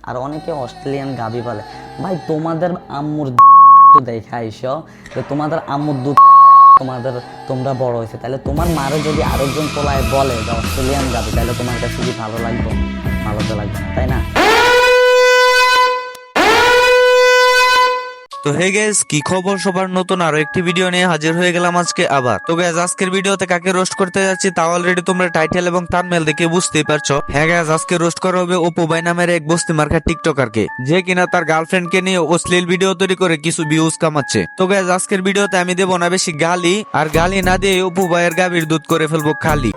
আর অনেকে অস্ট্রেলিয়ান গাবি বলে। ভাই তোমাদের আম্মুর দেখা আইসো যে তোমাদের আম্মুর দুধ তোমরা বড় হয়েছে, তাহলে তোমার মারে যদি আরেকজন পোলায় বলে যে অস্ট্রেলিয়ান গাবি, তাহলে তোমার কাছে কি ভালো লাগবে? ভালো তো লাগবে না, তাই না? তো হে গাইস, কি খবর সবার? নতুন আরো একটি ভিডিও নিয়ে হাজির হয়ে গেলাম আজকে আবার। তো গাইস, আজকের ভিডিওতে কাকে রোস্ট করতে যাচ্ছি তা অলরেডি তোমরা টাইটেল এবং থাম্বনেল দেখে বুঝতেই পারছো। হ্যাঁ গাইস, আজকে রোস্ট করা হবে অপু ভাই নামের এক বস্তি মার্কা টিকটকারকে, যে কিনা তার গার্লফ্রেন্ডকে নিয়ে অশ্লীল ভিডিও তৈরি করে কিছু ভিউজ কামাচ্ছে। তো গাইস, আজকের ভিডিওতে আমি দেবো না বেশি গালি, আর গালি না দিয়ে অপু ভাইয়ের গাভীর দুধ করে ফেলবো খালি।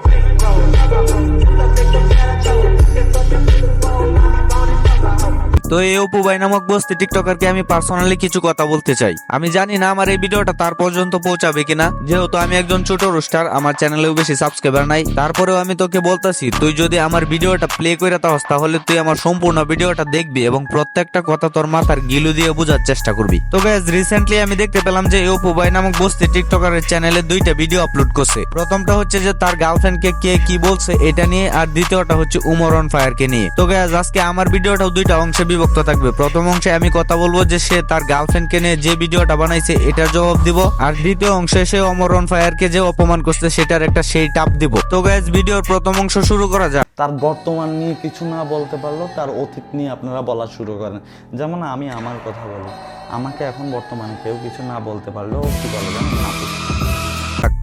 তো এই অপু ভাই নামক বস্তি টিকটকারকে আমি পার্সোনালি কিছু কথা বলতে চাই। আমি জানি না আমার এই ভিডিওটা তার পর্যন্ত পৌঁছাবে কিনা, যেহেতু আমি একজন ছোট রোস্টার, আমার চ্যানেলেও বেশি সাবস্ক্রাইবার নাই। তারপরেও আমি তোকে বলতেছি, তুই যদি আমার ভিডিওটা প্লে করে তাহস, তাহলে তুই আমার সম্পূর্ণ ভিডিওটা দেখবি এবং প্রত্যেকটা কথা তোর মাথার গিলু দিয়ে বোঝার চেষ্টা করবি। তো গাইস, রিসেন্টলি আমি দেখতে পেলাম যে এই অপু ভাই নামক বস্তি টিকটকারের চ্যানেলে দুইটা ভিডিও আপলোড করছে। প্রথমটা হচ্ছে যে তার গার্লফ্রেন্ডকে কে কি বলছে এটা নিয়ে, আর দ্বিতীয়টা হচ্ছে উমর অন ফায়ারকে নিয়ে। তো গাইস, আজকে আমার ভিডিওটাও দুইটা অংশে বিভক্ত থাকবে। প্রথম অংশে আমি কথা বলবো যে সে তার গার্লফ্রেন্ডকে নিয়ে যে ভিডিওটা বানাইছে এটার জবাব দিব, আর দ্বিতীয় অংশে সে উমর অন ফায়ারকে যে অপমান করছে সেটার একটা সেই টাপ দিব। তো গাইস, ভিডিওর প্রথম অংশ শুরু করা যাক। তার বর্তমান নিয়ে কিছু না বলতে পারলেও তার অতীত নিয়ে আপনারা বলা শুরু করেন। যেমন আমি আমার কথা বলি, আমাকে এখন বর্তমানে কেউ কিছু না বলতে পারলেও কি বলে জানেন?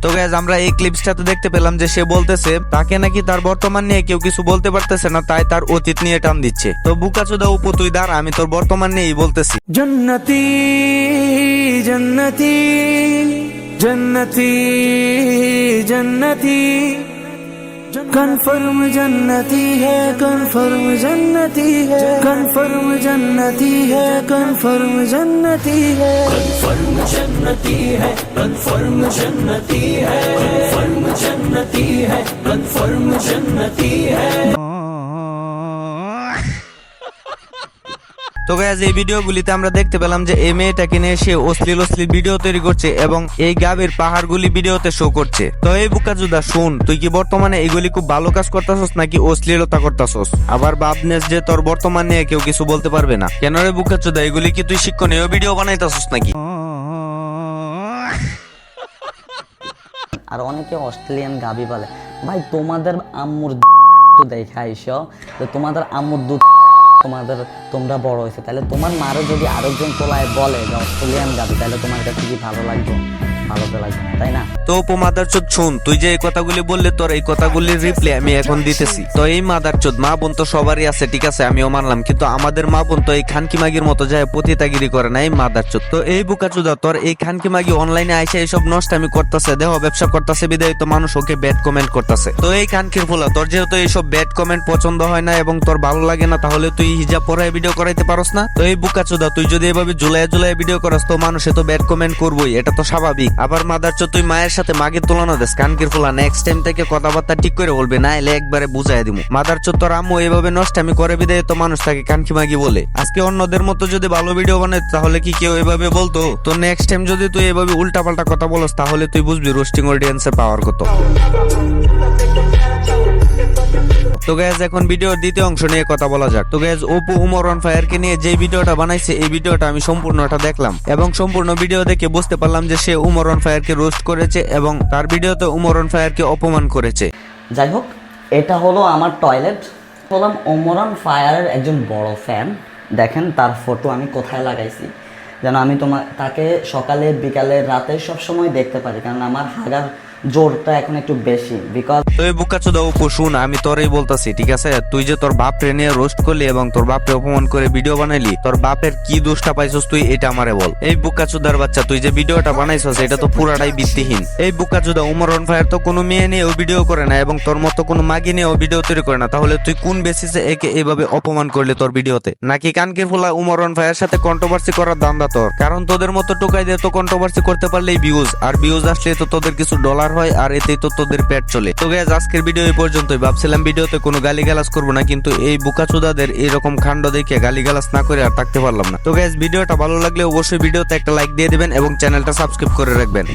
তো গাইস, আমরা এই ক্লিপসটাতে দেখতে পেলাম যে সে বলতেছে তাকে নাকি তার বর্তমান নিয়ে কেউ কিছু বলতে পারতেছে না, তাই তার অতীত নিয়ে টান দিচ্ছে। তো বুকাচোদা উপু, তুই দাঁড়া, আমি তোর বর্তমান নিয়েই বলতেছি। जन्नती जन्नती जन्नती जन्नती कन्फर्म जन्नती है, कन्फर्म जन्नती है, कन्फर्म जन्नती है, कन्फर्म जन्नती है, कन्फर्म जन्नती है, कन्फर्म जन्नती है, कन्फर्म जन्नती है, कन्फर्म जन्नती है। তো গাইস, এই ভিডিওগুলিতে আমরা দেখতে পেলাম যে এই মেয়েটাকে নিয়ে সে অশ্লীল ভিডিও তৈরি করছে এবং এই গাবের পাহাড়গুলি ভিডিওতে শো করছে। তো এই বুকাচোদা শুন, তুই কি বর্তমানে এইগুলি খুব ভালো কাজ করতেছস নাকি অশ্লীলতা করতেছস? আবার ভাবনেস যে তোর বর্তমান নিয়ে কেউ কিছু বলতে পারবে না। কেন রে বুকাচোদা, এগুলি কি তুই শিক্ষণীয় ভিডিও বানাইতেছস নাকি? আর অনেকে অস্ট্রেলিয়ান গাবি বলে। ভাই তোমাদের আম্মুর দেখা আইসো যে তোমাদের আম্মুর দুধ তোমরা বড় হয়েছে, তাহলে তোমার মারও যদি আরেকজন পোলায় বলে যে অস্ট্রেলিয়ান গাবি, তাহলে তোমার কাছে কি ভালো লাগবে? ভালো তো লাগবে না, তাই না? তো অপু মাদারচোদ শুন, তুই যে এই কথাগুলি বললে, তোর এই কথাগুলির রিপ্লাই আমি এখন দিতেছি। তো এই মাদারচোদ, মা বোন তো সবারই আছে, ঠিক আছে, আমিও মানলাম, কিন্তু আমাদের মা বোন তো এই খানকি মাগির মতো যায় পতিতাগিরি করে না। এই মাদারচোদ, তো এই বুকাচোদা, তোর এই খানকি মাগি অনলাইনে আইসা এইসব নষ্টামি করতেছে, দেহ ব্যবসা করতেছে, বিদায় তো মানুষ ওকে ব্যাড কমেন্ট করতেছে। তো এই খানকির ফুলা, তোর যেহেতু এইসব ব্যাড কমেন্ট পছন্দ হয় না এবং তোর ভালো লাগে না, তাহলে তুই হিজাব পরায় ভিডিও করাইতে পারস না? তো এই বুকাচোদা, তুই যদি এভাবে জুলাই ভিডিও করাস তো মানুষে তো ব্যাড কমেন্ট করবোই, এটা তো স্বাভাবিক। আবার মাদারচোদ, তুই মায়ের সাথে মাগের তুলনা দেস, কানকির ফুলা, নেক্সট টাইম থেকে কথাবার্তা ঠিক করে বলবে, না এলে একবারে বুঝাই দিব। মাদারচোদ, তোর আম্মু এভাবে নষ্টামি করে বিদায় তো মানুষ তাকে কানকি মাগি বলে। আজকে অন্যদের মতো যদি ভালো ভিডিও বানাই তাহলে কি কেউ এভাবে বলতো? তো নেক্সট টাইম যদি তুই এভাবে উল্টাপাল্টা কথা বলস তাহলে তুই বুঝবি রোস্টিং অডিয়েন্সের পাওয়ার কত। তো গাইস, এখন ভিডিওর দ্বিতীয় অংশ নিয়ে কথা বলা যাক। তো গাইস, অপু উমর অন ফায়ারকে নিয়ে যে ভিডিওটা বানাইছে এই ভিডিওটা আমি সম্পূর্ণটা দেখলাম এবং সম্পূর্ণ ভিডিও দেখে বুঝতে পারলাম যে সে উমর অন ফায়ারকে রোস্ট করেছে এবং তার ভিডিওতে উমর অন ফায়ারকে অপমান করেছে। যাই হোক, এটা হলো আমার টয়লেট। বললাম ওমর অন ফায়ারের একজন বড় ফ্যান। দেখেন তার ফটো আমি কোথায় লাগাইছি, যেন আমি তাকে সকালে বিকালে রাতে সব সময় দেখতে পারি, কারণ আমার হাগার জোরটা এখন একটু বেশি। বিকজ তুই বুকাচোদা অপু শুন, আমি তোরই বলতাছি, ঠিক আছে? তুই যে তোর বাপরে নিয়ে রোস্ট করলি এবং তোর বাপরে অপমান করে ভিডিও বানাইলি, তোর বাপের কি দোষটা পাইছস তুই এটা আমারে বল। এই বুকাচোদার বাচ্চা, তুই যে ভিডিওটা বানাইছস এটা তো পুরাটাই ভিত্তিহীন। এই বুকাচোদা, উমর অন ফায়ার তো কোনো মেয়ে নিয়ে ও ভিডিও করে না এবং তোর মতো কোনো মাগি নিয়ে ও ভিডিও তৈরি করে না, তাহলে তুই কোন বেসিসে একে এভাবে অপমান করলি তোর ভিডিওতে? নাকি কানকির ফুলা উমর অন ফায়ার সাথে কন্ট্রোভার্সি করার দান্দা তোর? কারণ তোদের মতো টোকাই দিয়ে তো কন্ট্রোভার্সি করতে পারলেই ভিউজ, আর ভিউজ আসলে তো তোদের কিছু ডলার হয়, আর এতেই তো তোদের পেট চলে। তো গাইস, আজকের ভিডিও এই পর্যন্তই। ভাবছিলাম ভিডিওতে কোনো গালিগালাজ করবো না, কিন্তু এই বুকাচোদাদের এরকম কাণ্ড দেখে গালিগালাজ না করে আর থাকতে পারলাম না। তো গাইস, ভিডিওটা ভালো লাগলে অবশ্যই ভিডিওতে একটা লাইক দিয়ে দিবেন এবং চ্যানেলটা সাবস্ক্রাইব করে রাখবেন।